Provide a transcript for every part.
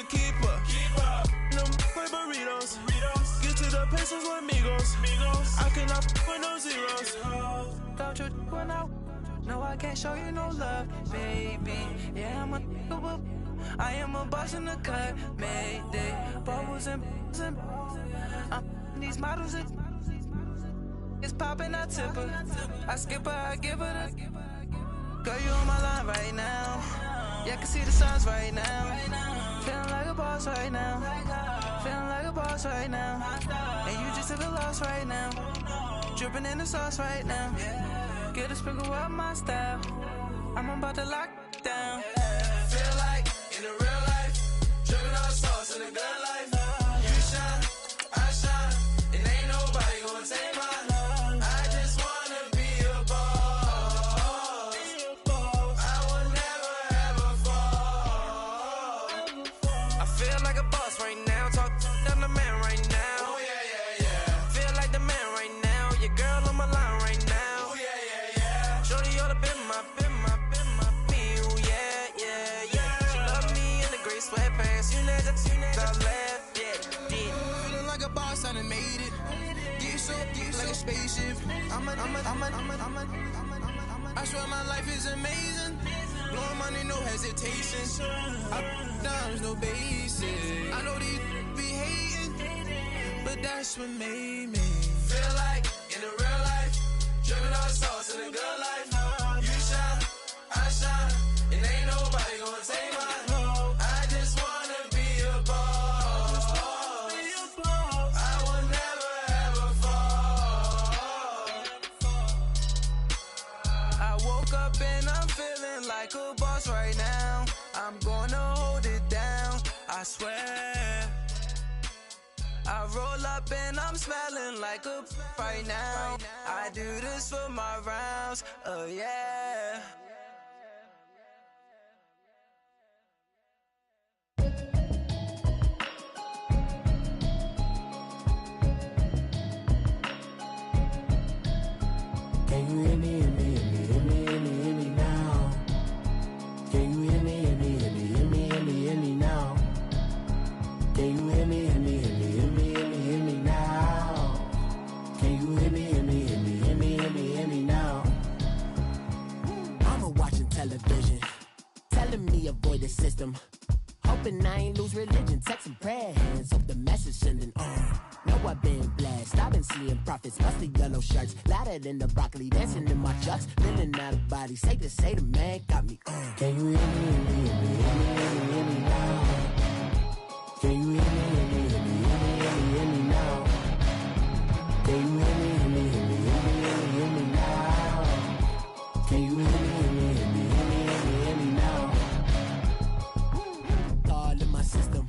keep up. Them with burritos. Get to the pesos with amigos. I cannot with no zeros. Don't you when no, I can't show you no love, baby. Yeah, I am a boss in the cut, Mayday. Bubbles and these models it's popping, I tip her. I skip her, I give her the. Girl, you on my line right now. Yeah, I can see the signs right now. Feeling like a boss right now. Feeling like a boss right now. And you just took a loss right now. Dripping in the sauce right now. Get a sprinkle up my style. I'm about to lock down. Feel like in the real life, dripping on sauce in the good life. You shine, I shine, and ain't nobody gonna take mine. I just wanna be a boss. I will never ever fall. I feel like a boss right now. Talk to the man right now. Oh yeah. Feel like the man right now. Your girl on my line right now. Oh yeah. Shorty oughta been my, me, ooh, yeah. She love me in the gray sweatpants. You never, I left, yeah. Feeling like a boss, I done made it. Get so like a spaceship. I swear my life is amazing. Blowing money, no hesitation. Up, downs, no basic. I know these be hating, but that's what made me feel like in the real life, dripping on sauce in the good life. You shine, I shine, and ain't nobody gonna take mine. I just wanna be a boss. I will never ever fall. I woke up and I'm feeling like a boss right now. I'm gonna hold it down, I swear. I roll up and I'm smelling like a right now. I do this for my rounds, oh yeah. Can you hear me, hear me, hear me, hear me, hear me now? Can you hear me, hear me, hear me, hear me, hear me, hear me now? Can you hear me, hear me, hear me, hear me, hear me, hear me now? Can you hear me, hear me, hear me, hear me, hear me, hear me now? Mama watching television, telling me avoid the system. Hoping I ain't lose religion, texting prayer hands, hope the message sending on. Know I've been blessed, I've been seeing prophets, mustard yellow shirts, louder than the broccoli, dancing in my chucks, feeling out of body, safe to say the man got me on. Can you hear me, hear me, hear me, hear me, hear me, hear me now? Can you hear me, hear me, hear me, hear me, hear me, hear me now? Can you hear me, hear me, hear me, hear me, hear me, hear me now? Can you hear me, hear me, hear me, hear me, hear me, hear me now? All in my system,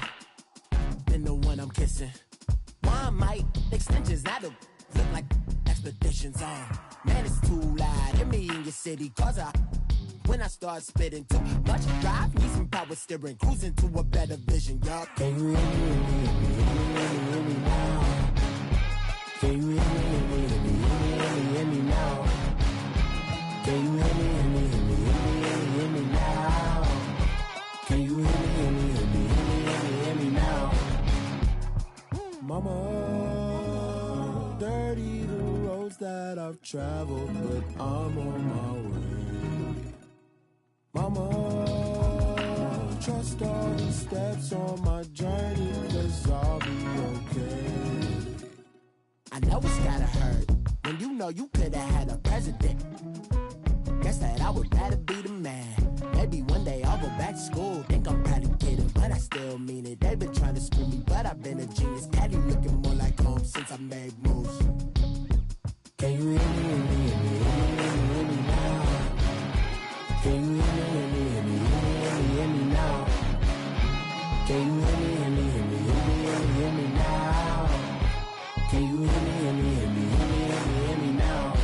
been the one I'm kissing. One might extensions that'll look like expeditions on. Man, it's too loud. Hear me in your city, cause when I start spitting too much drive, need some power steering, cruising to a better vision, y'all. Can you hear me, hear me, hear me, hear me, hear me now? Can you hear me, hear me, hear me, hear me, hear me, hear me now? Can you hear me, hear me, hear me, hear me, hear me, hear me now? Can you hear me, hear me, hear me, hear me, hear me, hear me now? Mama, dirty the roads that I've traveled, but I'm on my way. Mama, trust all the steps on my journey, 'cause I'll be okay. I know it's gotta hurt when you know you could've had a president. Guess that I would rather be the man. Maybe one day I'll go back to school. Think I'm probably kidding, but I still mean it. They've been trying to screw me, but I've been a genius. Daddy looking more like home since I made moves. Can you hear me, hear me, hear me, hear me, hear me, hear me now? Can you hear me, hear me, hear me, hear me, hear me, hear me now? Can you hear me, hear me, hear me, hear me, hear me, hear me now? Can you hear me, hear me, hear me, hear me, hear me, hear me now?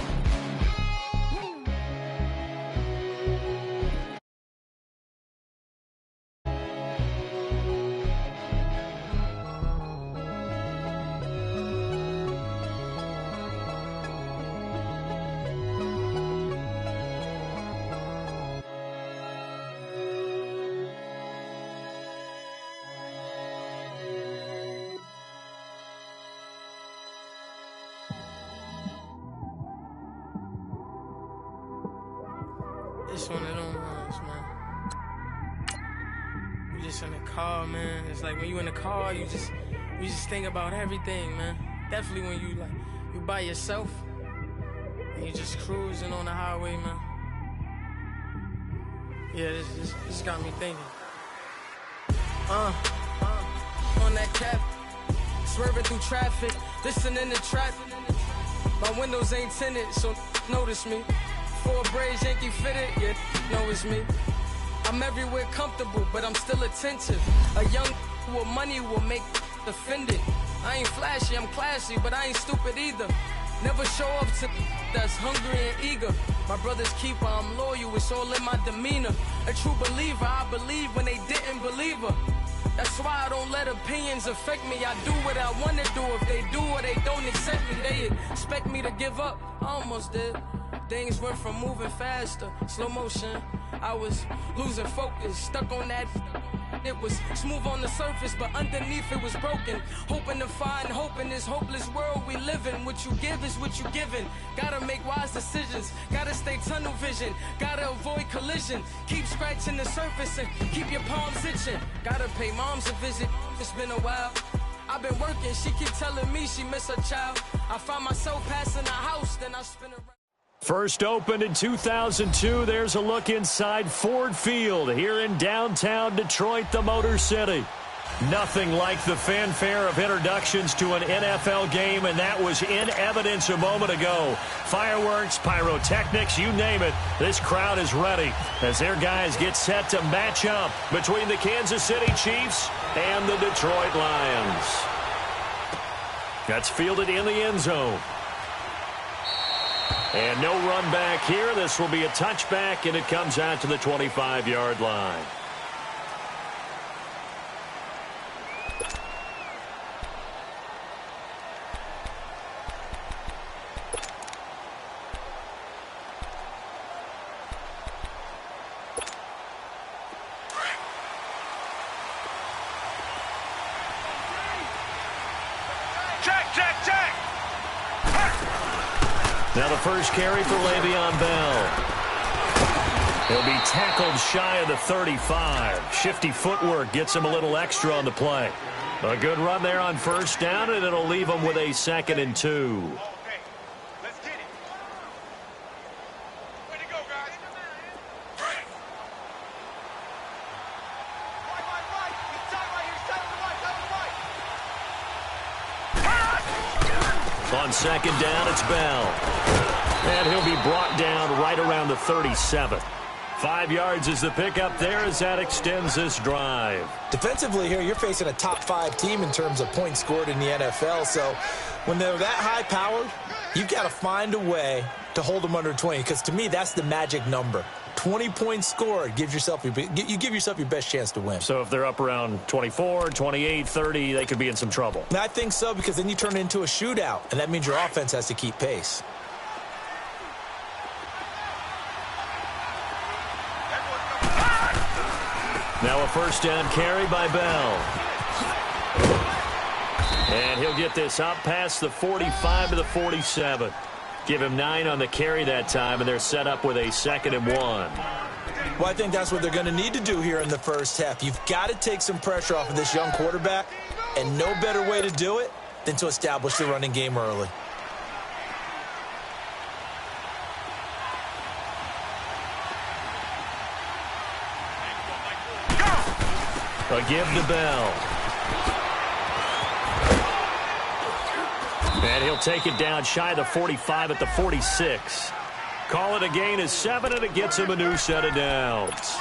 just one of them ones, man. You just in the car, man. It's like when you in the car, you just think about everything, man. Definitely when you by yourself and you just cruising on the highway, man. Yeah, this got me thinking. On that cap, swerving through traffic, listening to trap. My windows ain't tinted, so notice me. 4 braids, Yankee fitted, yeah, know it's me. I'm everywhere comfortable, but I'm still attentive. A young with money will make offended. I ain't flashy, I'm classy, but I ain't stupid either. Never show up to that's hungry and eager. My brother's keeper, I'm loyal, it's all in my demeanor. A true believer, I believe when they didn't believe her. That's why I don't let opinions affect me. I do what I want to do. If they do or they don't accept me, they expect me to give up. I almost did. Things went from moving faster, slow motion. I was losing focus, stuck on that. It was smooth on the surface, but underneath it was broken. Hoping to find hope in this hopeless world we live in. What you give is what you given. Gotta make wise decisions. Gotta stay tunnel vision. Gotta avoid collision. Keep scratching the surface and keep your palms itching. Gotta pay moms a visit. It's been a while. I've been working. She keep telling me she miss her child. I find myself passing the house, then I spin around. First opened in 2002, there's a look inside Ford Field here in downtown Detroit, the Motor City. Nothing like the fanfare of introductions to an NFL game, and that was in evidence a moment ago. Fireworks, pyrotechnics, you name it, this crowd is ready as their guys get set to match up between the Kansas City Chiefs and the Detroit Lions. That's fielded in the end zone. And no run back here. This will be a touchback, and it comes out to the 25-yard line. Now the first carry for Le'Veon Bell. He'll be tackled shy of the 35. Shifty footwork gets him a little extra on the play. A good run there on first down, and it'll leave him with a 2nd and 2. Let's get it. Way to go, guys. On second down, it's Bell. And he'll be brought down right around the 37. 5 yards is the pickup there as that extends this drive. Defensively here, you're facing a top 5 team in terms of points scored in the NFL. So when they're that high-powered, you've got to find a way to hold them under 20. Because to me, that's the magic number. 20 points scored, you give yourself your best chance to win. So if they're up around 24, 28, 30, they could be in some trouble. And I think so, because then you turn it into a shootout, and that means your offense has to keep pace. Now a first down carry by Bell. And he'll get this up past the 45 to the 47. Give him 9 on the carry that time, and they're set up with a 2nd and 1. Well, I think that's what they're going to need to do here in the first half. You've got to take some pressure off of this young quarterback, and no better way to do it than to establish the running game early. A give to Bell. And he'll take it down shy of the 45 at the 46. Call it a gain of 7, and it gets him a new set of downs.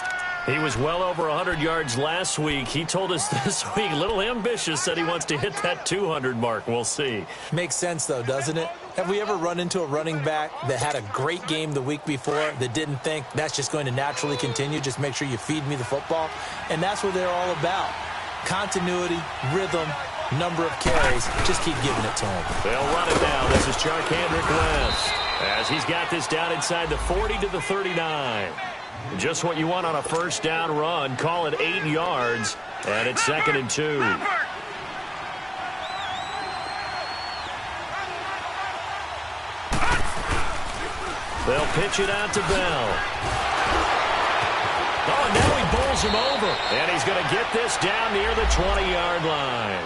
He was well over 100 yards last week. He told us this week, a little ambitious, said he wants to hit that 200 mark. We'll see. Makes sense, though, doesn't it? Have we ever run into a running back that had a great game the week before that didn't think that's just going to naturally continue? Just make sure you feed me the football. And that's what they're all about. Continuity, rhythm, number of carries. Just keep giving it to him. They'll run it now. This is Charkandrick West as he's got this down inside the 40 to the 39. Just what you want on a first down run. Call it 8 yards, and it's 2nd and 2. They'll pitch it out to Bell. Oh, now he bowls him over. And he's going to get this down near the 20-yard line.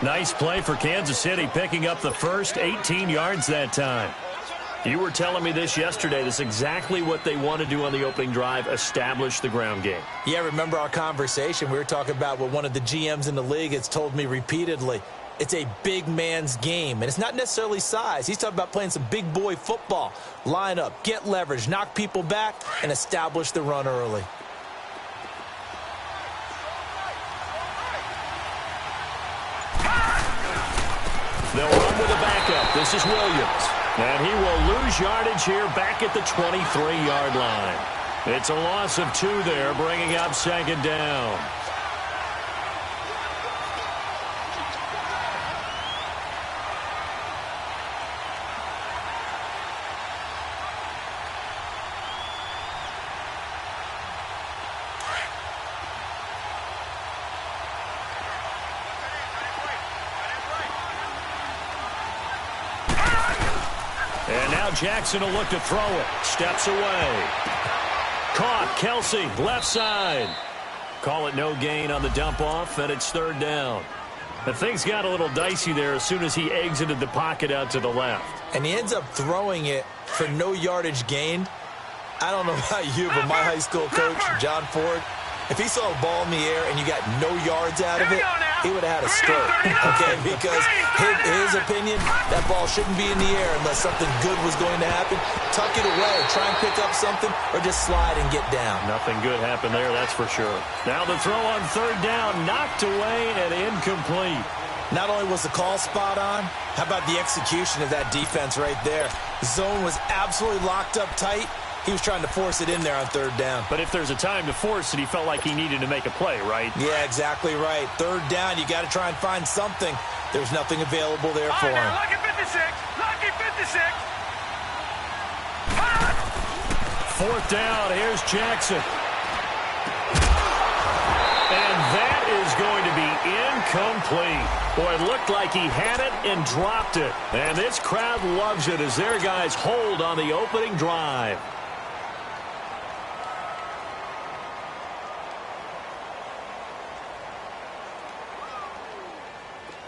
Nice play for Kansas City, picking up the first 18 yards that time. You were telling me this yesterday. This is exactly what they want to do on the opening drive, establish the ground game. Yeah, remember our conversation? We were talking about what one of the GMs in the league has told me repeatedly. It's a big man's game, and it's not necessarily size. He's talking about playing some big boy football. Line up, get leverage, knock people back, and establish the run early. They'll run with a backup. This is Williams. And he will lose yardage here back at the 23-yard line. It's a loss of 2 there, bringing up second down. And now Jackson will look to throw it. Steps away. Caught. Kelsey, left side. Call it no gain on the dump off, and it's third down. The things got a little dicey there as soon as he exited the pocket out to the left. And he ends up throwing it for no yardage gained. I don't know about you, but my high school coach, John Ford, if he saw a ball in the air and you got no yards out of it, he would have had a stroke, okay? Because his opinion, that ball shouldn't be in the air unless something good was going to happen. Tuck it away, try and pick up something, or just slide and get down. Nothing good happened there, that's for sure. Now the throw on third down, knocked away and incomplete. Not only was the call spot on, how about the execution of that defense right there? The zone was absolutely locked up tight. He was trying to force it in there on third down. But if there's a time to force it, he felt like he needed to make a play, right? Yeah, exactly right. Third down, you got to try and find something. There's nothing available there for him. Lucky 56! Lucky 56! Fourth down, here's Jackson. And that is going to be incomplete. Boy, it looked like he had it and dropped it. And this crowd loves it as their guys hold on the opening drive.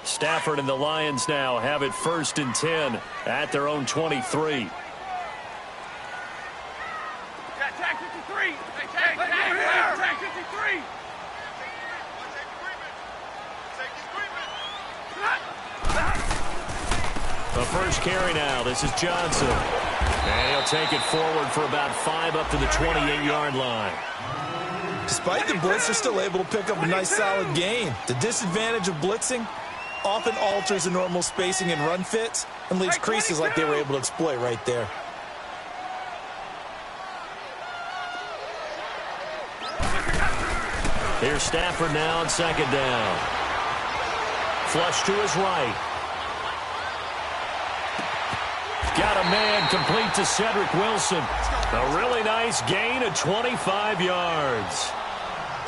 Stafford and the Lions now have it 1st and 10 at their own 23. Tag 53! Tag 53! The first carry now. This is Johnson. And he'll take it forward for about 5 up to the 28-yard line. Despite the blitz, they're still able to pick up a nice solid gain. The disadvantage of blitzing often alters the normal spacing and run fits and leaves creases like they were able to exploit right there. Here's Stafford now on second down. Flush to his right. Got a man complete to Cedric Wilson. A really nice gain of 25 yards.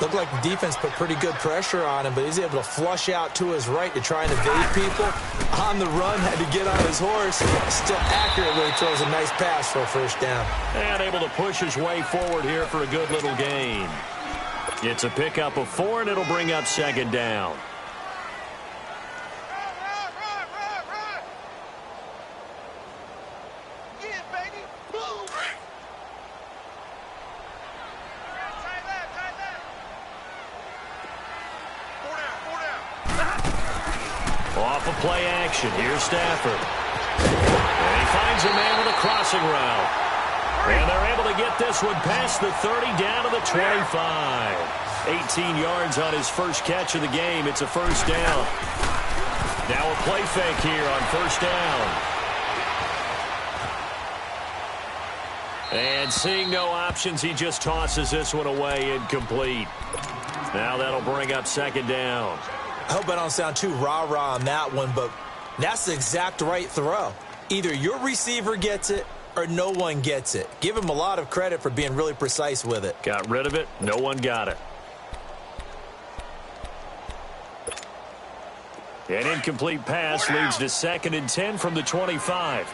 Looked like the defense put pretty good pressure on him, but he's able to flush out to his right to try and evade people. On the run, had to get on his horse. Still accurately throws a nice pass for a first down. And able to push his way forward here for a good little gain. It's a pickup of 4, and it'll bring up second down. Off of play action. Here's Stafford. And he finds a man with a crossing route. And they're able to get this one past the 30 down to the 25. 18 yards on his first catch of the game. It's a first down. Now a play fake here on first down. And seeing no options, he just tosses this one away, incomplete. Now that'll bring up second down. I hope I don't sound too rah-rah on that one, but that's the exact right throw. Either your receiver gets it or no one gets it. Give him a lot of credit for being really precise with it. Got rid of it. No one got it. An incomplete pass leads to 2nd and 10 from the 25.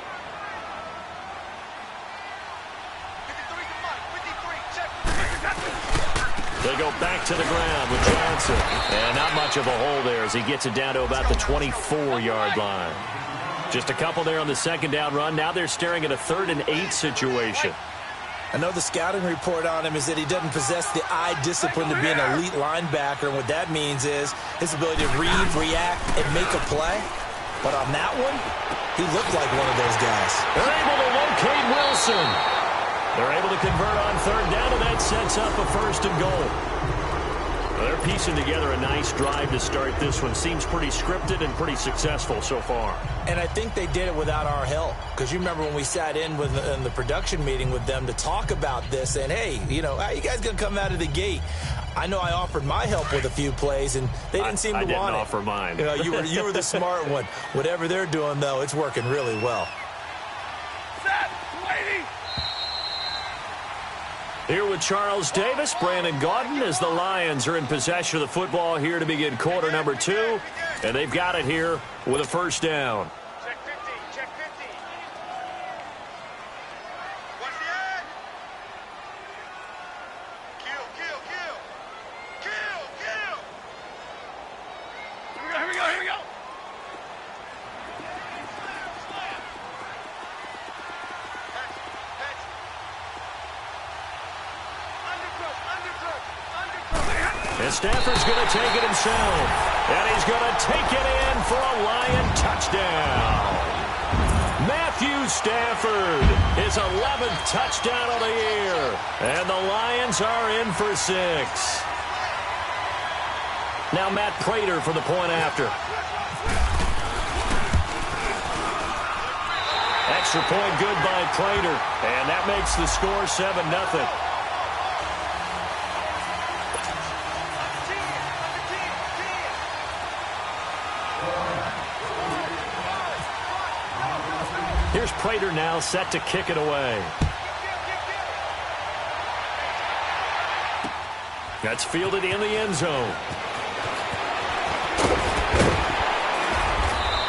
they go back to the ground with Johnson. And not much of a hole there as he gets it down to about the 24-yard line. Just a couple there on the second down run. Now they're staring at a 3rd and 8 situation. I know the scouting report on him is that he doesn't possess the eye discipline to be an elite linebacker. And what that means is his ability to read, react, and make a play. But on that one, he looked like one of those guys. They're able to locate Wilson. They're able to convert on 3rd down, and that sets up a 1st and goal. They're piecing together a nice drive to start this one. Seems pretty scripted and pretty successful so far. And I think they did it without our help. Because you remember when we sat in the production meeting with them to talk about this, and, hey, you know, how you guys going to come out of the gate? I know I offered my help with a few plays, and they didn't seem to want it. I didn't offer mine. You were the smart one. Whatever they're doing, though, it's working really well. Set, lady. Here with Charles Davis, Brandon Gaudin, as the Lions are in possession of the football here to begin quarter number 2. And they've got it here with a 1st down. Check 50, check 50. What's the ad? Kill, kill, kill. Kill, kill. Here we go, here we go. And Stafford's going to take it himself. And he's going to take it in for a Lion touchdown. Matthew Stafford, his 11th touchdown of the year. And the Lions are in for 6. Now Matt Prater for the point after. Extra point good by Prater. And that makes the score 7-0. Here's Prater now set to kick it away. That's fielded in the end zone.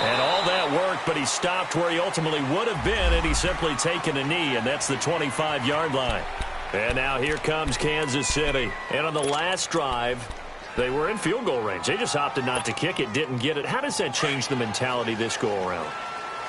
And all that work, but he stopped where he ultimately would have been, and he's simply taken a knee, and that's the 25-yard line. And now here comes Kansas City. And on the last drive, they were in field goal range. They just opted not to kick it, didn't get it. How does that change the mentality this go-around?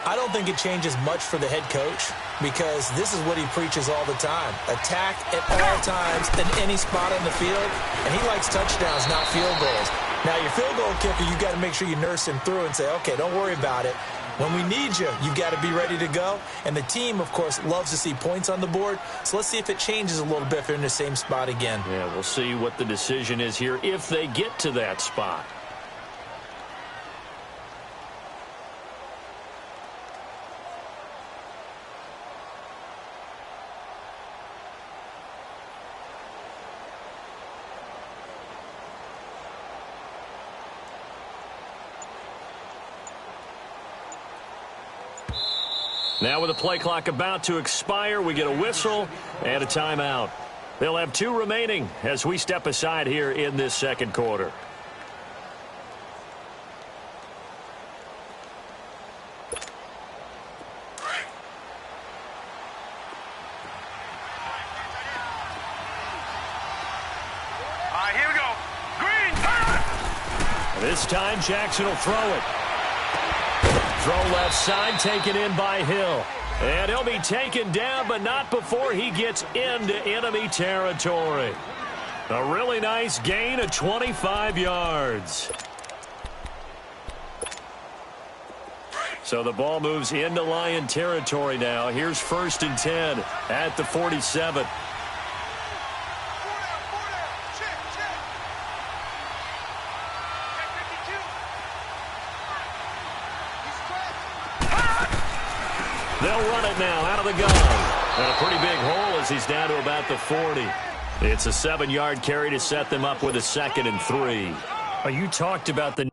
I don't think it changes much for the head coach because this is what he preaches all the time. Attack at all times in any spot on the field, and he likes touchdowns, not field goals. Now, your field goal kicker, you've got to make sure you nurse him through and say, okay, don't worry about it. When we need you, you've got to be ready to go. And the team, of course, loves to see points on the board. So let's see if it changes a little bit if they're in the same spot again. Yeah, we'll see what the decision is here if they get to that spot. Now with the play clock about to expire, we get a whistle and a timeout. They'll have 2 remaining as we step aside here in this second quarter. Here we go. Green, turn! This time Jackson will throw it. Throw left side, taken in by Hill. And he'll be taken down, but not before he gets into enemy territory. A really nice gain of 25 yards. So the ball moves into Lion territory now. Here's 1st and 10 at the 47. They'll run it now out of the gun. And a pretty big hole as he's down to about the 40. It's a 7-yard carry to set them up with a 2nd and 3. You talked about the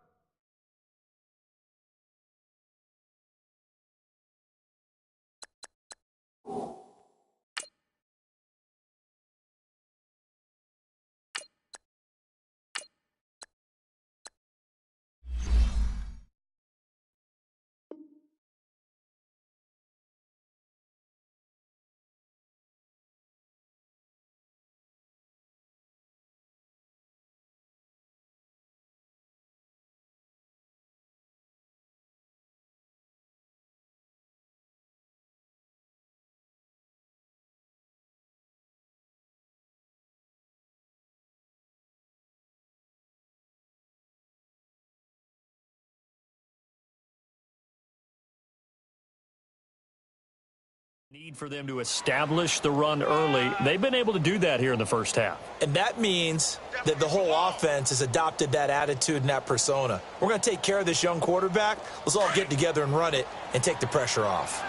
Need for them to establish the run early. They've been able to do that here in the first half. And that means that the whole offense has adopted that attitude and that persona. We're going to take care of this young quarterback. Let's all get together and run it and take the pressure off.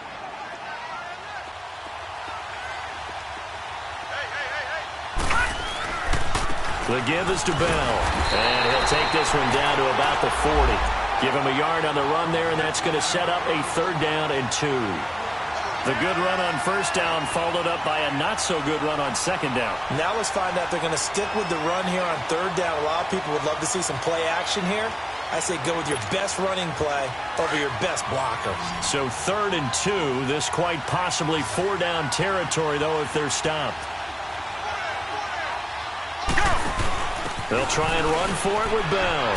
The give is to Bell. And he'll take this one down to about the 40. Give him a yard on the run there, and that's going to set up a 3rd down and 2. The good run on 1st down followed up by a not-so-good run on 2nd down. Now let's find out they're going to stick with the run here on 3rd down. A lot of people would love to see some play action here. I say go with your best running play over your best blocker. So 3rd and 2, this quite possibly 4-down territory, though, if they're stopped. They'll try and run for it with Bell.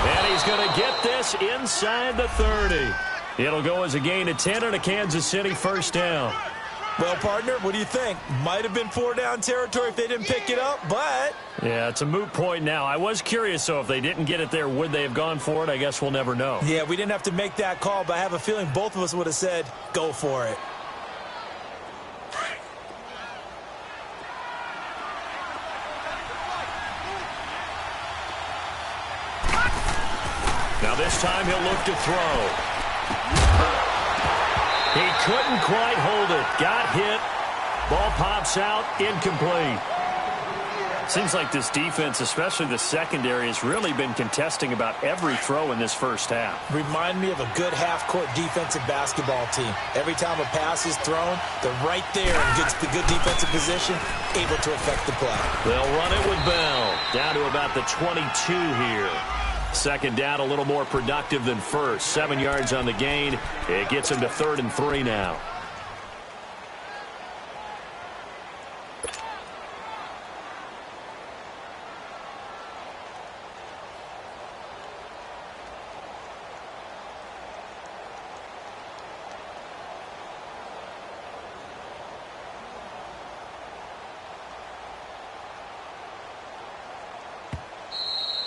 And he's going to get this inside the 30. It'll go as a gain of 10 and a Kansas City 1st down. Well, partner, what do you think? Might have been 4-down territory if they didn't pick it up, but... Yeah, it's a moot point now. I was curious, so if they didn't get it there, would they have gone for it? I guess we'll never know. Yeah, we didn't have to make that call, but I have a feeling both of us would have said, go for it. Now this time he'll look to throw. He couldn't quite hold it. Got hit. Ball pops out. Incomplete. Seems like this defense, especially the secondary, has really been contesting about every throw in this first half. Remind me of a good half-court defensive basketball team. Every time a pass is thrown, they're right there and gets the good defensive position, able to affect the play. They'll run it with Bell. Down to about the 22 here. 2nd down, a little more productive than 1st. 7 yards on the gain. It gets him to 3rd and 3 now.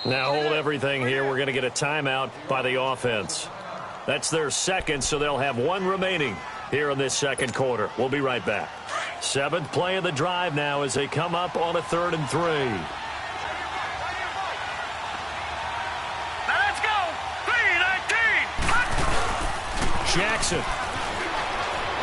Now hold everything here. We're going to get a timeout by the offense. That's their 2nd, so they'll have 1 remaining here in this 2nd quarter. We'll be right back. 7th play of the drive now as they come up on a 3rd and 3. Now let's go. 3-19. Jackson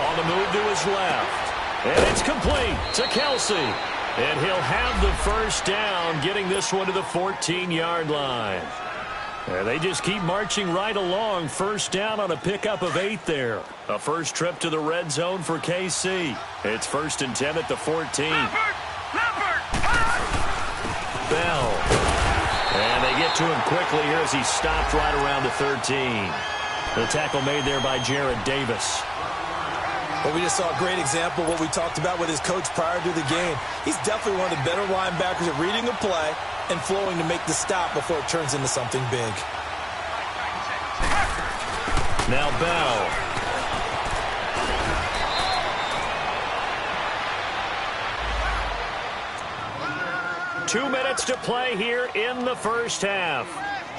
on the move to his left. And it's complete to Kelsey. And he'll have the 1st down, getting this one to the 14-yard line. And they just keep marching right along. 1st down on a pickup of 8 there. A first trip to the red zone for KC. It's 1st and 10 at the 14. Bell. And they get to him quickly here as he stopped right around the 13. The tackle made there by Jared Davis. Well, we just saw a great example of what we talked about with his coach prior to the game. He's definitely one of the better linebackers at reading a play and flowing to make the stop before it turns into something big. Now Bell. 2 minutes to play here in the first half.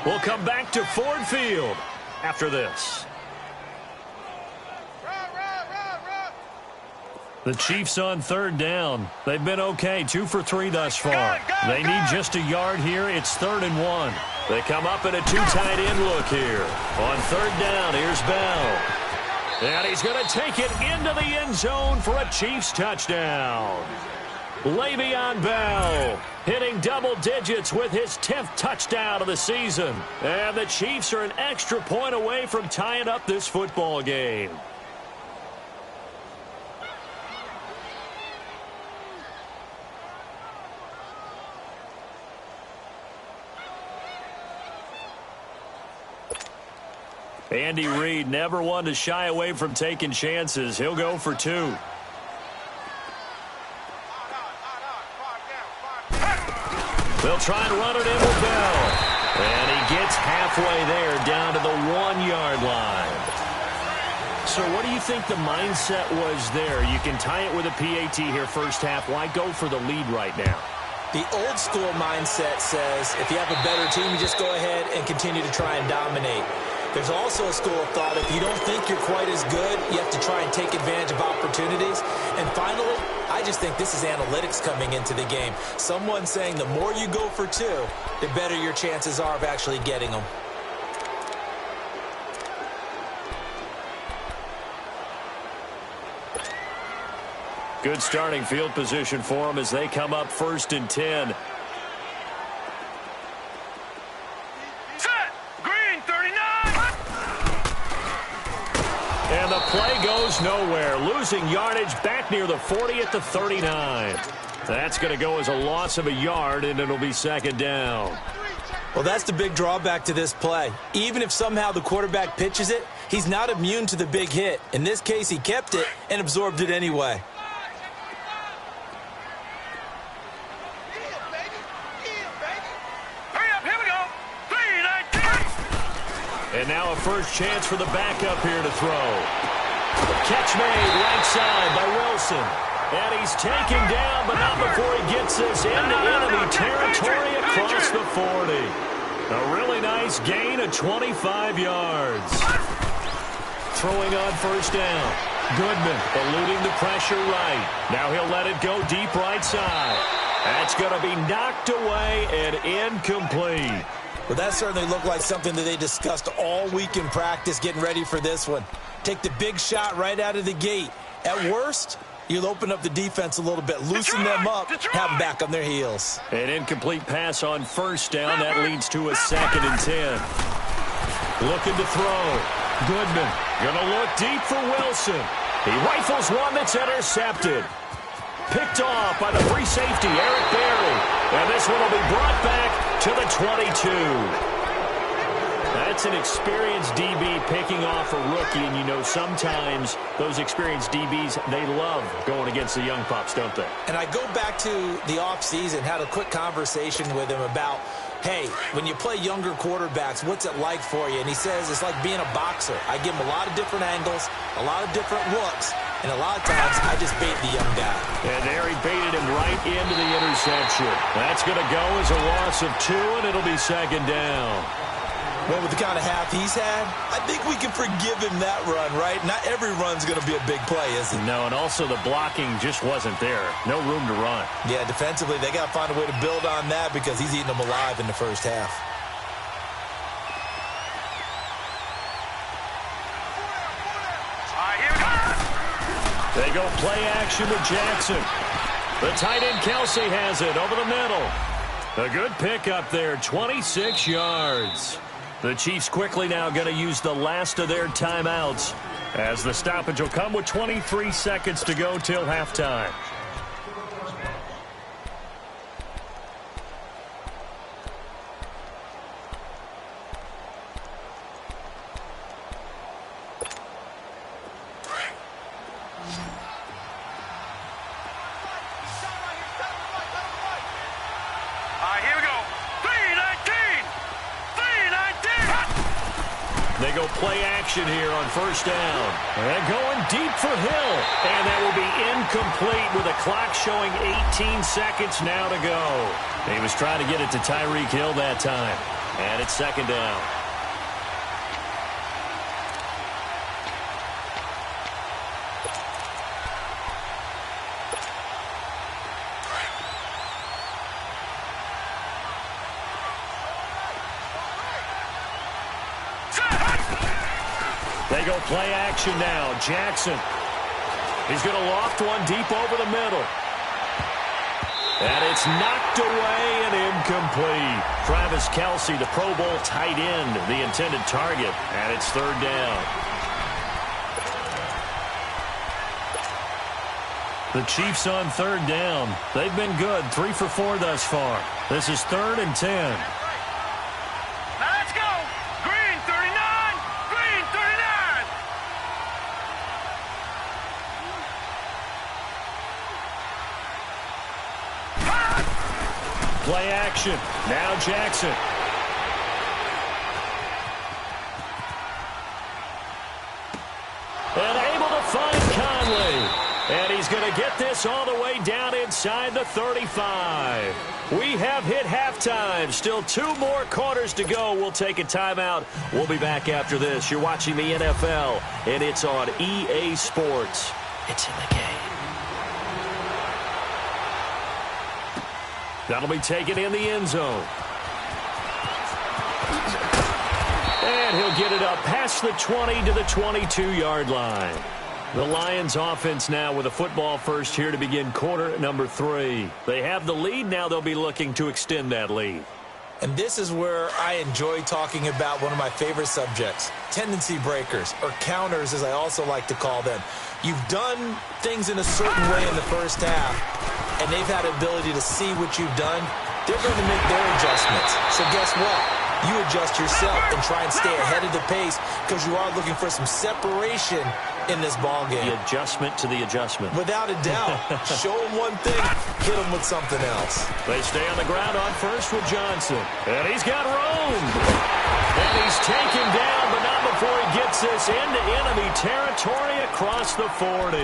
We'll come back to Ford Field after this. The Chiefs on 3rd down. They've been okay, 2 for 3 thus far. They need just a yard here. It's 3rd and 1. They come up in a 2 tight end look here. On 3rd down, here's Bell. And he's going to take it into the end zone for a Chiefs touchdown. Le'Veon Bell hitting double digits with his 10th touchdown of the season. And the Chiefs are an extra point away from tying up this football game. Andy Reid never one to shy away from taking chances. He'll go for 2. They'll try and run it in with Bell. And he gets halfway there down to the 1-yard line. So what do you think the mindset was there? You can tie it with a PAT here first half. Why go for the lead right now? The old school mindset says if you have a better team, you just go ahead and continue to try and dominate. There's also a school of thought, if you don't think you're quite as good, you have to try and take advantage of opportunities. And finally, I just think this is analytics coming into the game. Someone saying the more you go for two, the better your chances are of actually getting them. Good starting field position for them as they come up 1st and 10. And the play goes nowhere. Losing yardage back near the 40 at the 39. That's going to go as a loss of a yard, and it'll be 2nd down. Well, that's the big drawback to this play. Even if somehow the quarterback pitches it, he's not immune to the big hit. In this case, he kept it and absorbed it anyway. And now a first chance for the backup here to throw. Catch made right side by Wilson. And he's taken down, but not before he gets this into enemy territory across the 40. A really nice gain of 25 yards. Throwing on 1st down. Goodman eluding the pressure right. Now he'll let it go deep right side. That's going to be knocked away and incomplete. Well, that certainly looked like something that they discussed all week in practice getting ready for this one. Take the big shot right out of the gate. At worst, you'll open up the defense a little bit, loosen them up, have them back on their heels. An incomplete pass on 1st down. That leads to a 2nd and 10. Looking to throw. Goodman going to look deep for Wilson. He rifles one that's intercepted. Picked off by the free safety, Eric Berry. And this one will be brought back to the 22. That's an experienced DB picking off a rookie, and you know sometimes those experienced DBs, they love going against the young pups, don't they? And I go back to the offseason, had a quick conversation with him about, hey, when you play younger quarterbacks, what's it like for you? And he says it's like being a boxer. I give him a lot of different angles, a lot of different looks, and a lot of times I just bait the young guy. And there he baited him right into the interception. That's going to go as a loss of 2, and it'll be 2nd down. Well, with the kind of half he's had, I think we can forgive him that run, right? Not every run's going to be a big play, is it? No, and also the blocking just wasn't there. No room to run. Yeah, defensively, they got to find a way to build on that because he's eating them alive in the first half. They go play action with Jackson. The tight end Kelsey has it over the middle. A good pickup there, 26 yards. The Chiefs quickly now going to use the last of their timeouts as the stoppage will come with 23 seconds to go till halftime. They go play action here on 1st down. And going deep for Hill. And that will be incomplete with a clock showing 18 seconds now to go. He was trying to get it to Tyreek Hill that time. And it's 2nd down. They go play action now. Jackson. He's going to loft one deep over the middle. And it's knocked away and incomplete. Travis Kelsey, the Pro Bowl tight end, the intended target. And it's 3rd down. The Chiefs on 3rd down. They've been good. 3 for 4 thus far. This is 3rd and 10. Play action. Now Jackson. And able to find Conley. And he's going to get this all the way down inside the 35. We have hit halftime. Still 2 more quarters to go. We'll take a timeout. We'll be back after this. You're watching the NFL, and it's on EA Sports. It's in the game. That'll be taken in the end zone. And he'll get it up past the 20 to the 22-yard line. The Lions offense now with a football first here to begin quarter number 3. They have the lead. Now they'll be looking to extend that lead. And this is where I enjoy talking about one of my favorite subjects, tendency breakers, or counters as I also like to call them. You've done things in a certain way in the first half, and they've had the ability to see what you've done. They're going to make their adjustments. So guess what? You adjust yourself and try and stay ahead of the pace because you are looking for some separation in this ball game. The adjustment to the adjustment. Without a doubt. Show them one thing, hit them with something else. They stay on the ground on first with Johnson. And he's got room. And he's taken down, but not before he gets this into enemy territory across the 40.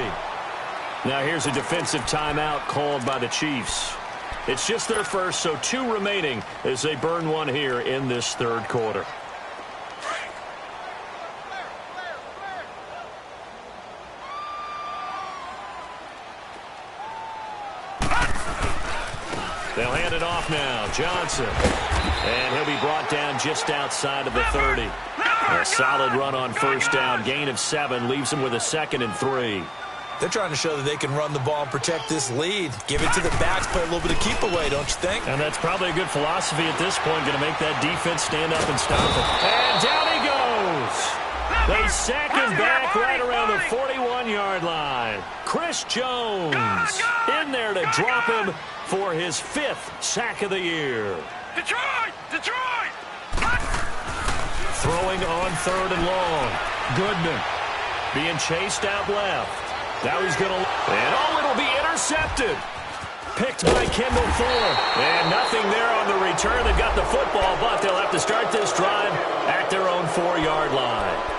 Now here's a defensive timeout called by the Chiefs. It's just their first, so 2 remaining as they burn one here in this third quarter. They'll hand it off now. Johnson. And he'll be brought down just outside of the 30. A solid run on first down. Gain of 7 leaves him with a 2nd and 3. They're trying to show that they can run the ball and protect this lead. Give it to the backs, play a little bit of keep away, don't you think? And that's probably a good philosophy at this point. Going to make that defense stand up and stop him. And down he goes. They sack him back right around the 41-yard line. Chris Jones in there to drop him for his 5th sack of the year. Detroit! Detroit! Throwing on 3rd and long. Goodman being chased out left. Now he's going to, and it'll be intercepted. Picked by Kendall Fuller. And nothing there on the return. They've got the football, but they'll have to start this drive at their own 4-yard line.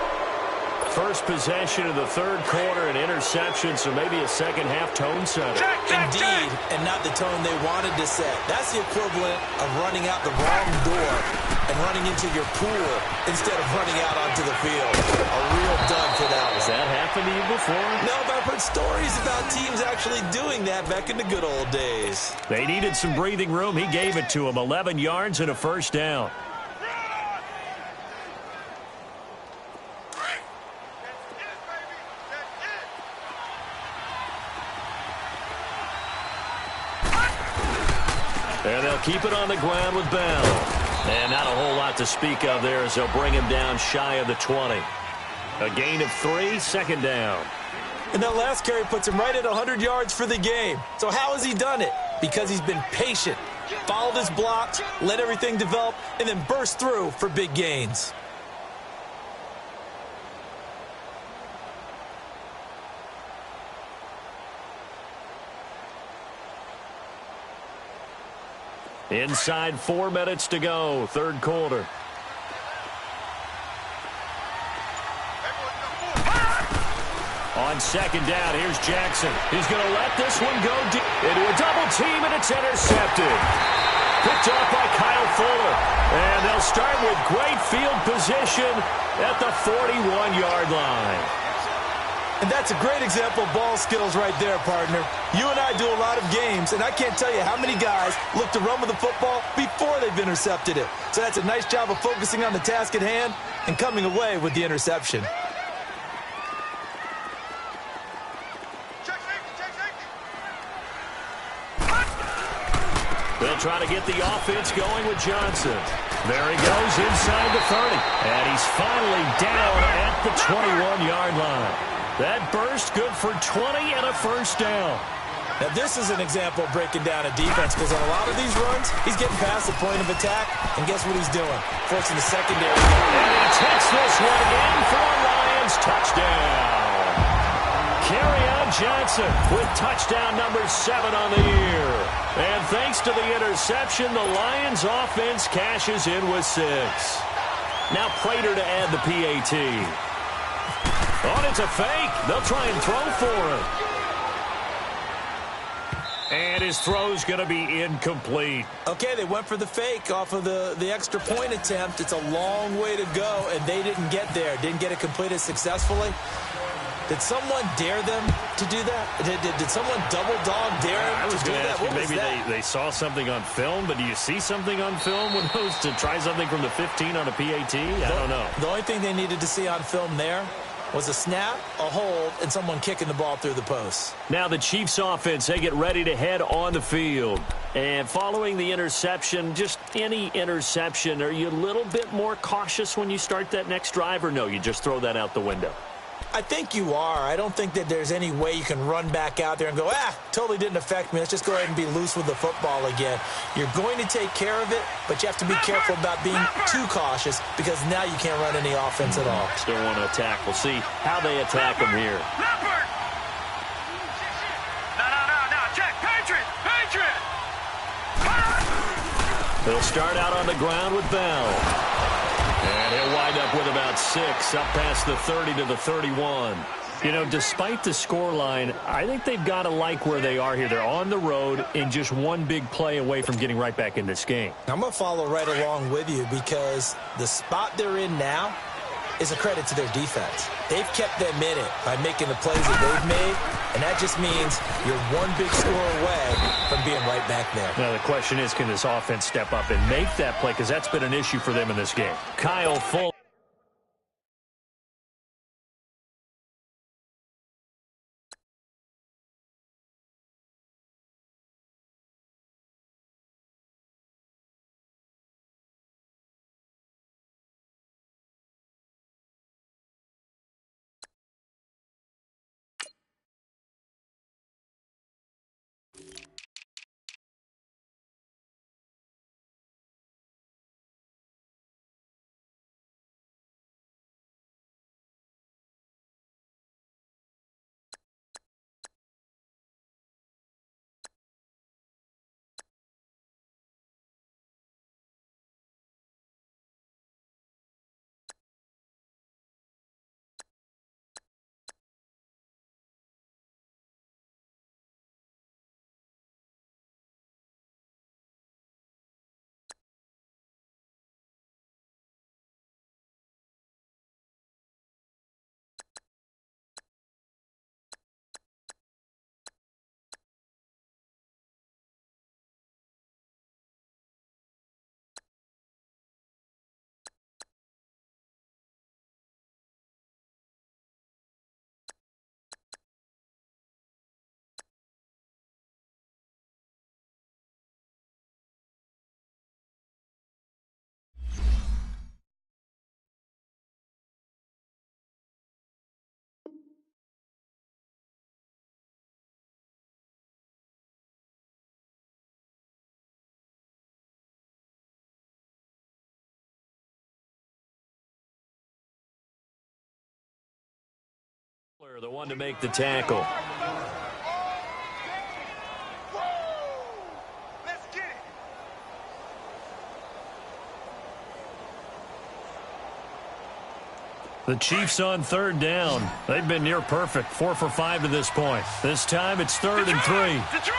First possession of the third quarter, an interception, so maybe a second-half tone setter. Indeed, and not the tone they wanted to set. That's the equivalent of running out the wrong door and running into your pool instead of running out onto the field. A real dud for that one. Has that happened to you before? No, but I've heard stories about teams actually doing that back in the good old days. They needed some breathing room. He gave it to them. 11 yards and a first down. And they'll keep it on the ground with Bell. And not a whole lot to speak of there as they'll bring him down shy of the 20. A gain of 3, 2nd down. And that last carry puts him right at 100 yards for the game. So how has he done it? Because he's been patient, followed his blocks, let everything develop, and then burst through for big gains. Inside 4 minutes to go, third quarter. On 2nd down, here's Jackson. He's going to let this one go deep into a double team, and it's intercepted. Picked off by Kyle Fuller. And they'll start with great field position at the 41-yard line. And that's a great example of ball skills right there, partner. You and I do a lot of games, and I can't tell you how many guys look to run with the football before they've intercepted it. So that's a nice job of focusing on the task at hand and coming away with the interception. They'll try to get the offense going with Johnson. There he goes inside the 30. And he's finally down at the 21-yard line. That burst good for 20 and a first down. Now this is an example of breaking down a defense because on a lot of these runs, he's getting past the point of attack, and guess what he's doing? Forcing the secondary. And he takes this one in for a Lions touchdown. Kerryon Johnson with touchdown number 7 on the year. And thanks to the interception, the Lions offense cashes in with 6. Now Prater to add the PAT. Oh, it's a fake. They'll try and throw for him. And his throw's going to be incomplete. Okay, they went for the fake off of the extra point attempt. It's a long way to go, and they didn't get there. Didn't get it completed successfully. Did someone dare them to do that? Did someone double dog dare them to do that? What was maybe that? they saw something on film, but do you see something on film when those to try something from the 15 on a PAT? I don't know. The only thing they needed to see on film there was a snap, a hold, and someone kicking the ball through the post. Now the Chiefs offense, they get ready to head on the field. And following the interception, just any interception, are you a little bit more cautious when you start that next drive, or no, you just throw that out the window? I think you are. I don't think that there's any way you can run back out there and go, totally didn't affect me. Let's just go ahead and be loose with the football again. You're going to take care of it, but you have to be careful about being too cautious because now you can't run any offense at all. Still want to attack. We'll see how they attack them here. No, check. Patriot. They'll start out on the ground with Bell. And he'll wind up with about 6, up past the 30 to the 31. You know, despite the scoreline, I think they've got to like where they are here. They're on the road and just one big play away from getting right back in this game. I'm going to follow right along with you because the spot they're in now is a credit to their defense. They've kept them in it by making the plays that they've made, and that just means you're one big score away from being right back there. Now, the question is, can this offense step up and make that play? Because that's been an issue for them in this game. Kyle Fuller. The one to make the tackle. Let's get it. The Chiefs on third down. They've been near perfect, 4 for 5 to this point. This time it's 3rd and 3. Detroit!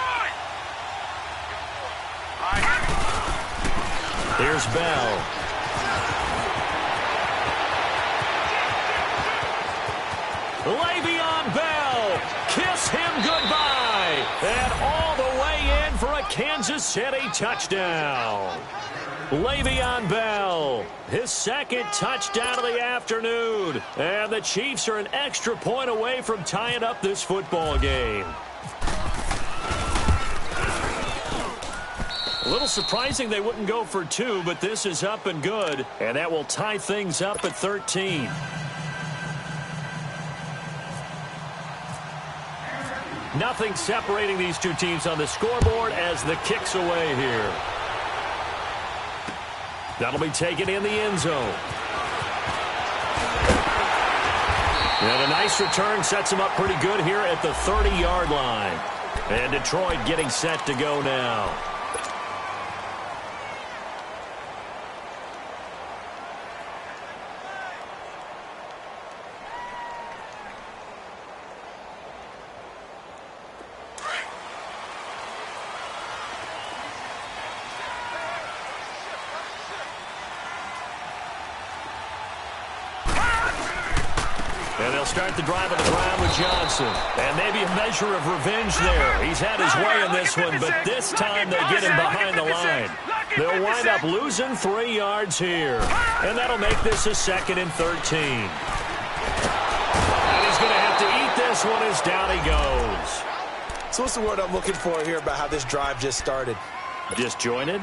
Here's Bell. Le'Veon Bell, kiss him goodbye. And all the way in for a Kansas City touchdown. Le'Veon Bell, his second touchdown of the afternoon. And the Chiefs are an extra point away from tying up this football game. A little surprising they wouldn't go for 2, but this is up and good. And that will tie things up at 13. Nothing separating these two teams on the scoreboard as the kick's away here. That'll be taken in the end zone. And a nice return sets him up pretty good here at the 30-yard line. And Detroit getting set to go now. And they'll start the drive on the ground with Johnson. And maybe a measure of revenge there. He's had his way in this one, but this time they get him behind the line. They'll wind up losing 3 yards here. And that'll make this a 2nd and 13. And he's going to have to eat this one as down he goes. So what's the word I'm looking for here about how this drive just started? Disjointed?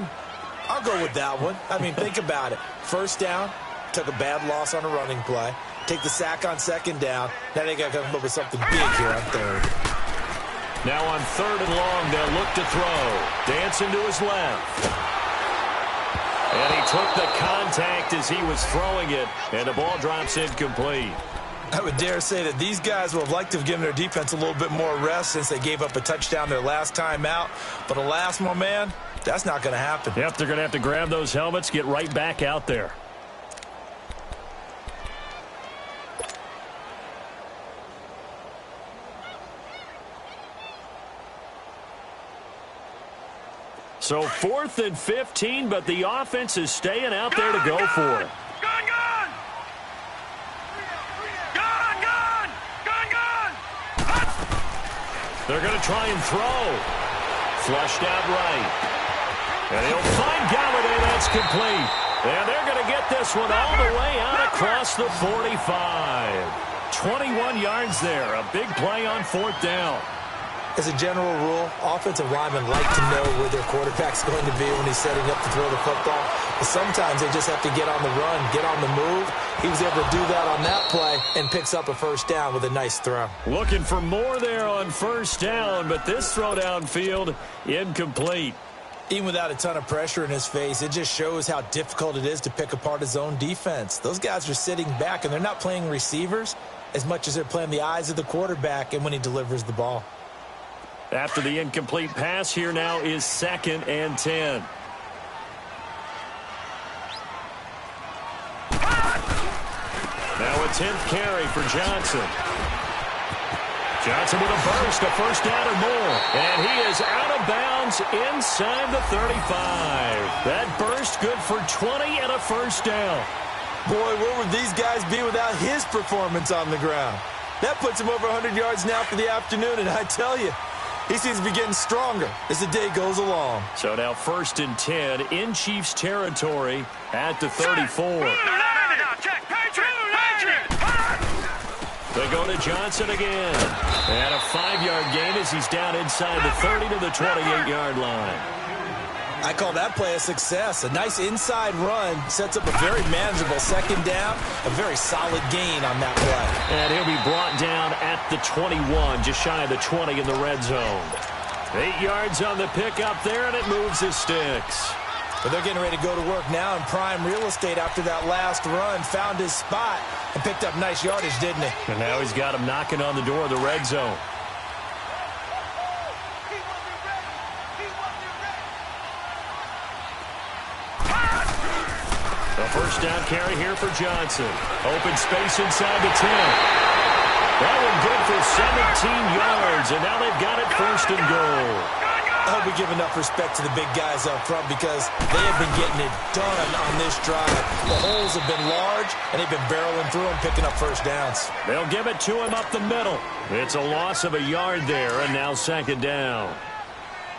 I'll go with that one. I mean, think about it. First down, took a bad loss on a running play. Take the sack on 2nd down. Now they got to come up with something big here on 3rd. Now on 3rd and long, they'll look to throw. Dancing to his left. And he took the contact as he was throwing it, and the ball drops incomplete. I would dare say that these guys would have liked to have given their defense a little bit more rest since they gave up a touchdown their last time out. But alas, my man, that's not going to happen. Yep, they're going to have to grab those helmets, get right back out there. So 4th and 15, but the offense is staying out there to go for it. They're going to try and throw. Flushed out right. And he'll find Galladay. That's complete. And they're going to get this one all the way out across the 45. 21 yards there. A big play on 4th down. As a general rule, offensive linemen like to know where their quarterback's going to be when he's setting up to throw the football. But sometimes they just have to get on the run, get on the move. He was able to do that on that play and picks up a 1st down with a nice throw. Looking for more there on 1st down, but this throw downfield incomplete. Even without a ton of pressure in his face, it just shows how difficult it is to pick apart his own defense. Those guys are sitting back, and they're not playing receivers as much as they're playing the eyes of the quarterback and when he delivers the ball. After the incomplete pass, here now is 2nd and 10. Now a 10th carry for Johnson. Johnson with a burst, a 1st down or more. And he is out of bounds inside the 35. That burst good for 20 and a 1st down. Boy, where would these guys be without his performance on the ground? That puts him over 100 yards now for the afternoon, and I tell you, he seems to be getting stronger as the day goes along. So now 1st and 10 in Chiefs territory at the 34. They go to Johnson again. And a 5-yard gain as he's down inside the 30 to the 28-yard line. I call that play a success. A nice inside run sets up a very manageable 2nd down. A very solid gain on that play. And he'll be brought down at the 21, just shy of the 20 in the red zone. 8 yards on the pickup there, and it moves his sticks. But they're getting ready to go to work now in prime real estate after that last run. Found his spot and picked up nice yardage, didn't he? And now he's got him knocking on the door of the red zone. A 1st down carry here for Johnson. Open space inside the 10. That one good for 17 yards, and now they've got it 1st and goal. I hope we give enough respect to the big guys up front because they have been getting it done on this drive. The holes have been large, and they've been barreling through them, picking up 1st downs. They'll give it to him up the middle. It's a loss of a yard there, and now 2nd down.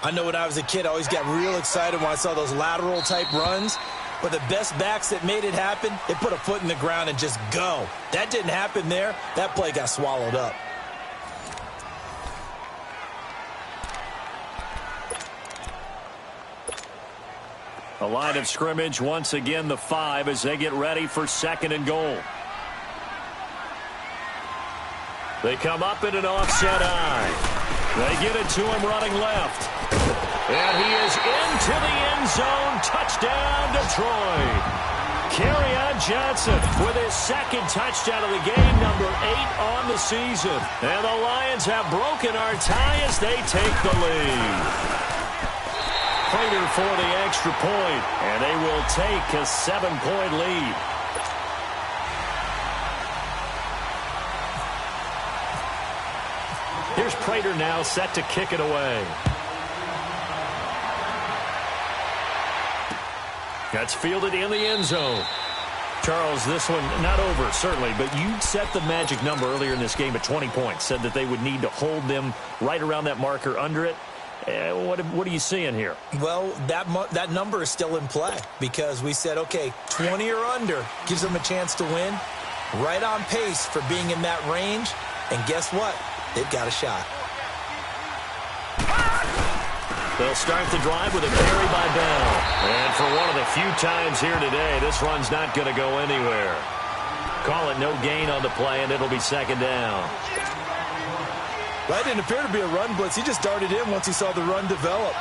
I know when I was a kid, I always got real excited when I saw those lateral-type runs. But the best backs that made it happen, they put a foot in the ground and just go. That didn't happen there. That play got swallowed up. A line of scrimmage, once again the 5 as they get ready for 2nd and goal. They come up in an offset eye. They get it to him running left. And he is into the end zone. Touchdown, Detroit. Kerryon Johnson with his 2nd touchdown of the game, number 8 on the season. And the Lions have broken our tie as they take the lead. Prater for the extra point, and they will take a 7-point lead. Here's Prater now set to kick it away. That's fielded in the end zone. Charles, this one not over, certainly, but you set the magic number earlier in this game at 20 points, said that they would need to hold them right around that marker under it. What are you seeing here? Well, that number is still in play because we said, okay, 20 or under gives them a chance to win. Right on pace for being in that range. And guess what? They've got a shot. They'll start the drive with a carry by Bell. And for one of the few times here today, this run's not going to go anywhere. Call it no gain on the play, and it'll be second down. That didn't appear to be a run blitz. He just darted in once he saw the run develop.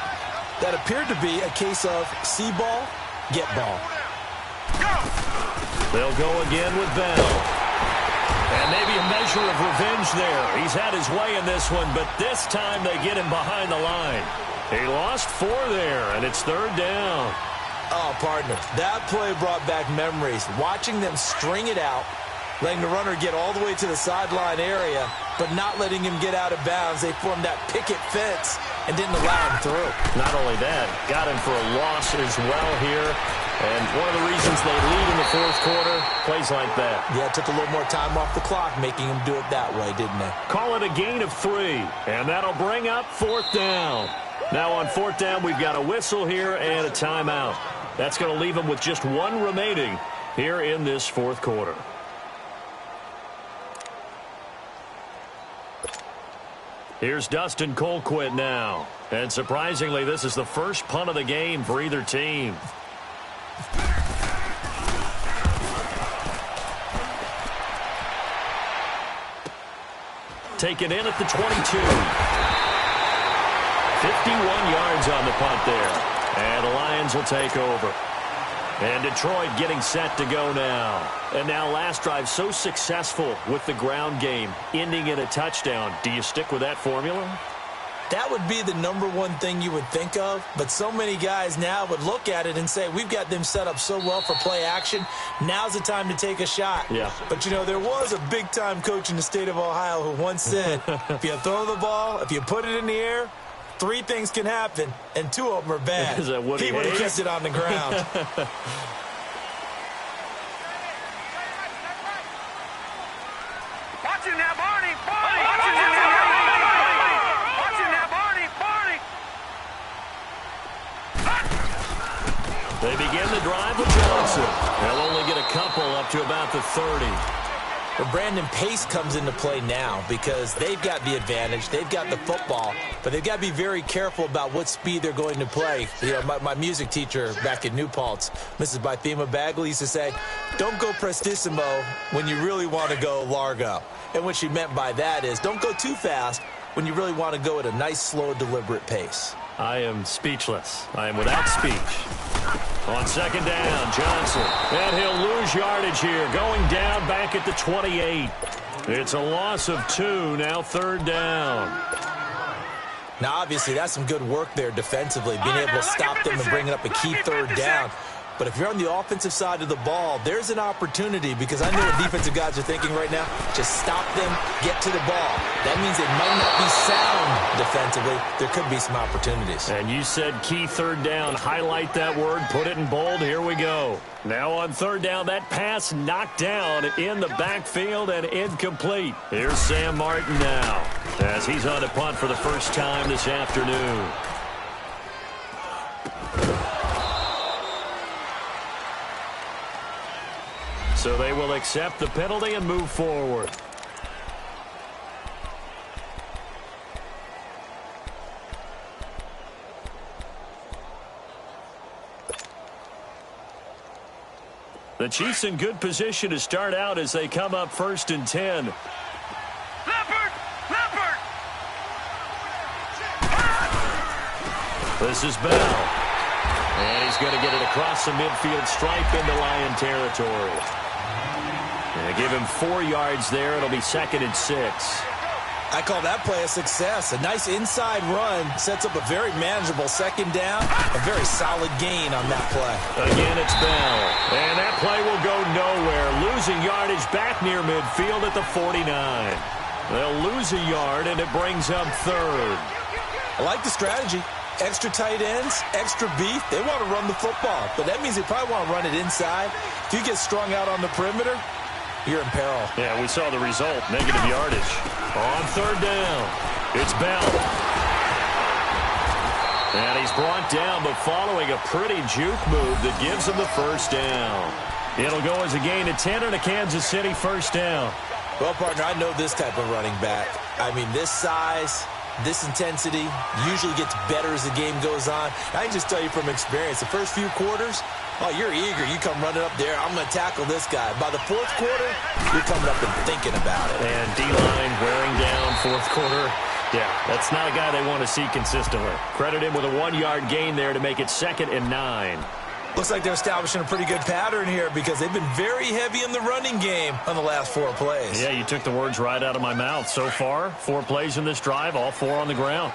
That appeared to be a case of see ball, get ball. They'll go again with Bell. And maybe a measure of revenge there. He's had his way in this one, but this time they get him behind the line. He lost 4 there, and it's third down. Oh, partner, that play brought back memories. Watching them string it out, letting the runner get all the way to the sideline area, but not letting him get out of bounds. They formed that picket fence and didn't allow him through. Not only that, got him for a loss as well here. And one of the reasons they lead in the fourth quarter, plays like that. Yeah, it took a little more time off the clock, making him do it that way, didn't they? Call it a gain of 3, and that'll bring up fourth down. Now on fourth down, we've got a whistle here and a timeout. That's going to leave them with just 1 remaining here in this fourth quarter. Here's Dustin Colquitt now. And surprisingly, this is the first punt of the game for either team. Taken in at the 22. 51 yards on the punt there. And the Lions will take over. And Detroit getting set to go now. And now last drive so successful with the ground game, ending in a touchdown. Do you stick with that formula? That would be the number one thing you would think of, but so many guys now would look at it and say, we've got them set up so well for play action, now's the time to take a shot. Yeah. But, you know, there was a big-time coach in the state of Ohio who once said, if you throw the ball, if you put it in the air, 3 things can happen, and 2 of them are bad. Is that Woody he would have Hayes? kept it on the ground. Watching now, Barney! Barney! Watching now, Barney! Watching now, Barney! Barney! They begin the drive with Johnson. They'll only get a couple up to about the 30. But Brandon, pace comes into play now because they've got the advantage. They've got the football, but they've got to be very careful about what speed they're going to play. You know, my music teacher back in New Paltz, Mrs. Bythema Bagley, used to say, don't go prestissimo when you really want to go largo. And what she meant by that is don't go too fast when you really want to go at a nice, slow, deliberate pace. I am speechless. I am without speech. On second down, Johnson. And he'll lose yardage here, going down back at the 28. It's a loss of 2, now third down. Now, obviously, that's some good work there defensively, being able to stop them and bringing up a key third down. But if you're on the offensive side of the ball, there's an opportunity because I know what defensive guys are thinking right now. Just stop them, get to the ball. That means they might not be sound defensively. There could be some opportunities. And you said key third down. Highlight that word, put it in bold. Here we go. Now on third down, that pass knocked down in the backfield and incomplete. Here's Sam Martin now as he's on a punt for the first time this afternoon. So they will accept the penalty and move forward. The Chiefs in good position to start out as they come up 1st and 10. Leopard! Leopard! This is Bell. And he's going to get it across the midfield stripe into Lion territory. And give him 4 yards there. It'll be 2nd and 6. I call that play a success. A nice inside run sets up a very manageable second down. A very solid gain on that play. Again, it's Bell. And that play will go nowhere. Losing yardage back near midfield at the 49. They'll lose a yard, and it brings up 3rd. I like the strategy. Extra tight ends, extra beef, they want to run the football. But that means they probably want to run it inside. If you get strung out on the perimeter, you're in peril. Yeah, we saw the result, negative yardage. On third down, it's Bell. And he's brought down, but following a pretty juke move that gives him the first down. It'll go as a gain of 10 and a Kansas City first down. Well, partner, I know this type of running back. I mean, this size, this intensity usually gets better as the game goes on. I can just tell you from experience, the first few quarters, oh, you're eager. You come running up there, I'm going to tackle this guy. By the fourth quarter, you're coming up and thinking about it. And D-line wearing down fourth quarter. Yeah, that's not a guy they want to see consistently. Credit him with a 1-yard gain there to make it 2nd and 9. Looks like they're establishing a pretty good pattern here because they've been very heavy in the running game on the last 4 plays. Yeah, you took the words right out of my mouth. So far, 4 plays in this drive, all 4 on the ground.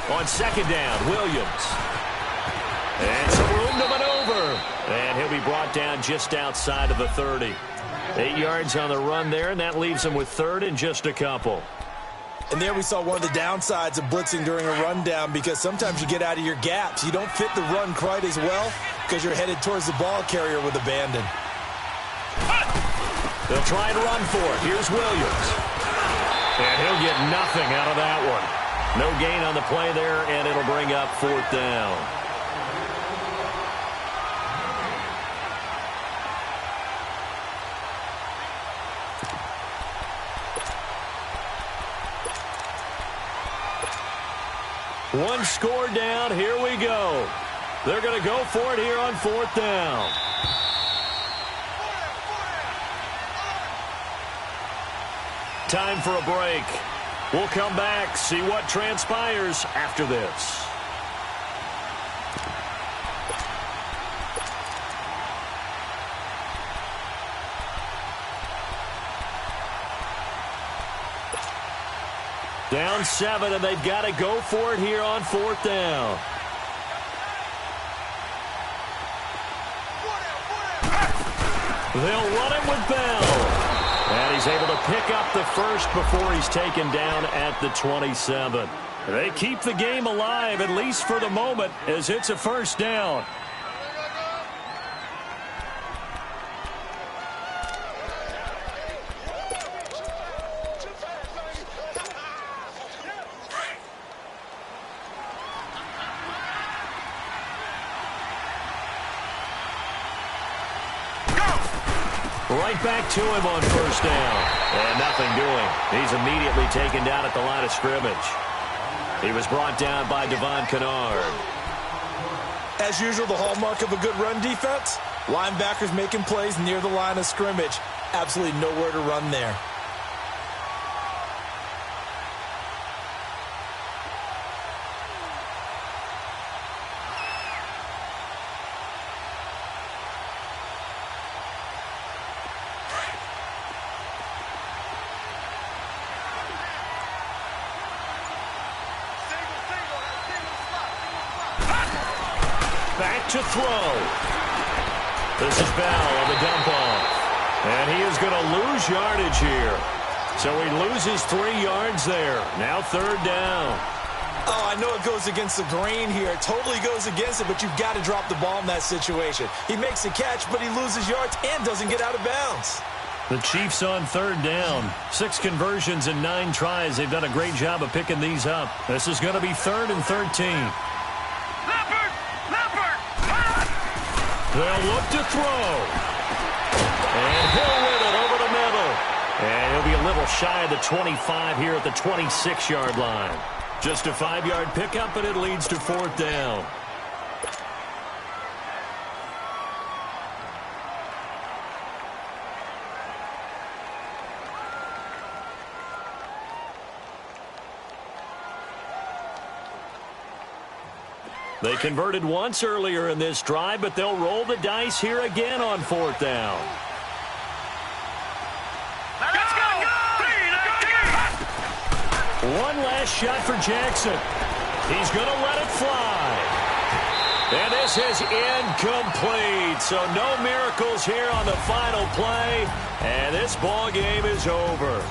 On 2nd down, Williams. And some room to maneuver. And he'll be brought down just outside of the 30. 8 yards on the run there, and that leaves him with 3rd and just a couple. And there we saw one of the downsides of blitzing during a rundown because sometimes you get out of your gaps. You don't fit the run quite as well because you're headed towards the ball carrier with abandon. They'll try and run for it. Here's Williams. And he'll get nothing out of that one. No gain on the play there, and it'll bring up 4th down. One score down. Here we go. They're going to go for it here on 4th down. Time for a break. We'll come back, see what transpires after this. Down 7, and they've got to go for it here on 4th down. They'll run it with Bell. And he's able to pick up the first before he's taken down at the 27. They keep the game alive, at least for the moment, as it's a first down. Right back to him on first down. And nothing doing. He's immediately taken down at the line of scrimmage. He was brought down by Devon Kennard. As usual, the hallmark of a good run defense, linebackers making plays near the line of scrimmage. Absolutely nowhere to run there. Back to throw. This is Bell on the dump off. And he is going to lose yardage here. So he loses 3 yards there. Now 3rd down. Oh, I know it goes against the grain here. It totally goes against it, but you've got to drop the ball in that situation. He makes a catch, but he loses yards and doesn't get out of bounds. The Chiefs on 3rd down. 6 conversions in 9 tries. They've done a great job of picking these up. This is going to be 3rd and 13. They'll look to throw. And he'll win it over the middle. And he'll be a little shy of the 25 here at the 26-yard line. Just a 5-yard pickup, and it leads to 4th down. They converted once earlier in this drive, but they'll roll the dice here again on 4th down. Let's go! One last shot for Jackson. He's going to let it fly. And this is incomplete. So no miracles here on the final play. And this ball game is over.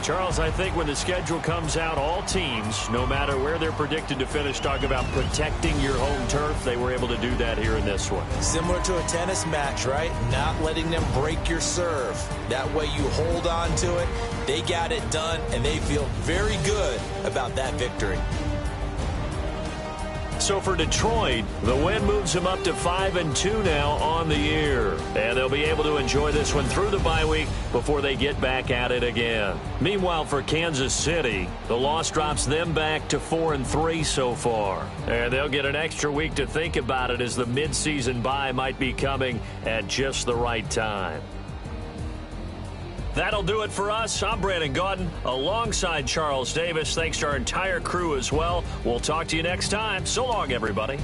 Charles, I think when the schedule comes out, all teams, no matter where they're predicted to finish, talk about protecting your home turf. They were able to do that here in this one. Similar to a tennis match, right? Not letting them break your serve. That way you hold on to it. They got it done, and they feel very good about that victory. So for Detroit, the win moves them up to 5-2 now on the year. And they'll be able to enjoy this one through the bye week before they get back at it again. Meanwhile, for Kansas City, the loss drops them back to 4-3 so far. And they'll get an extra week to think about it, as the midseason bye might be coming at just the right time. That'll do it for us. I'm Brandon Gaudin alongside Charles Davis. Thanks to our entire crew as well. We'll talk to you next time. So long, everybody.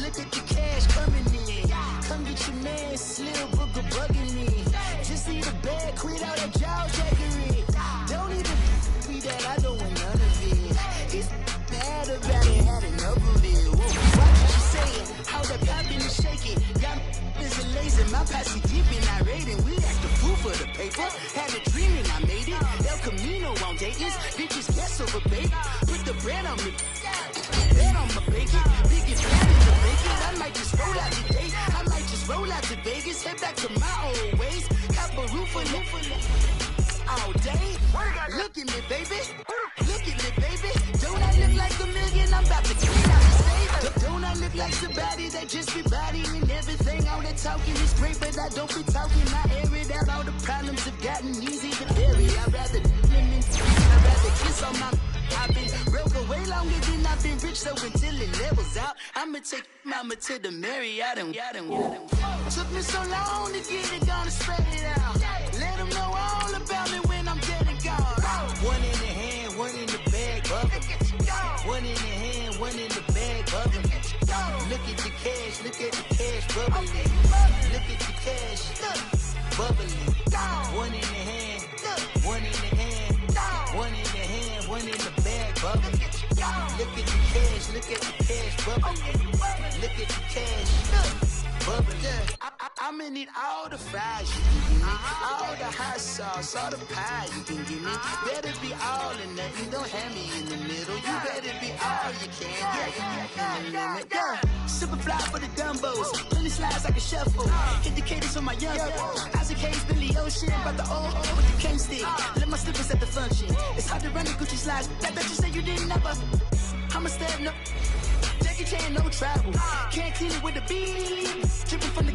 Look at the cash coming in. Come get your man, Slim Booker bugging me. Just see the bag, quit out that jaw jackery. Don't even be that, I don't want none of it. It's bad about it, had enough of it. Watch what you saying, how that poppin' and shaking. Got is a lazy, my posse deep and I raiding. We act the fool for the paper. Had a dream and I made it. El Camino on Dayton's, bitches guess over bait. Put the brand on me. Bet on my bacon, big and fat in the bacon. I might just roll out today. I might just roll out to Vegas, head back to my old ways. Cop a roof all day. Look at me, baby. Look at me, baby. Don't I look like a million? I'm about to get out the state. Don't I look like somebody that just be bodying everything? All that talking is great, but I don't be talking. I air it out. All the problems have gotten easy to bury. I'd rather kiss on my. I've been broke way longer than I've been rich, so until it levels out, I'ma take mama to the Marriott and took me so long to get it, gonna spread it out. Let them know all about me when I'm dead and gone. One in the hand, one in the bag, bubbling. One in the hand, one in the bag, bubbling. Look at the cash, look at the cash, bubbling. Look at the cash, bubbling. One in the hand, one in the hand, one in the hand, one in the bag, bubbling. Look at the cash, look at the cash, bubbling. Look at the cash, bubbling. I'm gonna need all the fries you can give me, all the hot sauce, all the pie you can give me. Better be all or nothing, don't have me in the middle. You better be all you can, yeah. Super fly for the dumbos, plenty slides like a shuffle. Indicators on my young Isaac Hayes, Billy Ocean, but the old with the cane stick. Let my slippers at the function. It's hard to run the Gucci slides. That bet you say you didn't never. I'ma step no. Jackie Chan, no travel. Can't clean it with the beat. Dripping from the.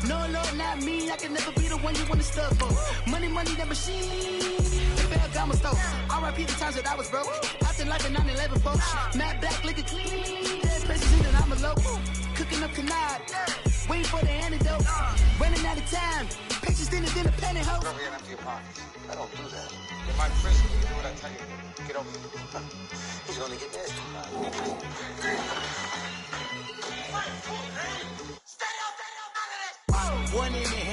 No, Lord, not me. I can never be the one you want to stuff for. Money, that machine. Ferragamo store. R.I.P. the times that I was broke. Acting like a 9/11 folks. Matte black, liquor clean. Dead president and I'm a local. Cooking up canard. Waiting for the antidote. Running out of time. Pictures thinner than a pantyhose. Over here and empty your pockets. I don't do that. In my prison, you do what I tell you. Get over here. He's gonna get nasty. One in the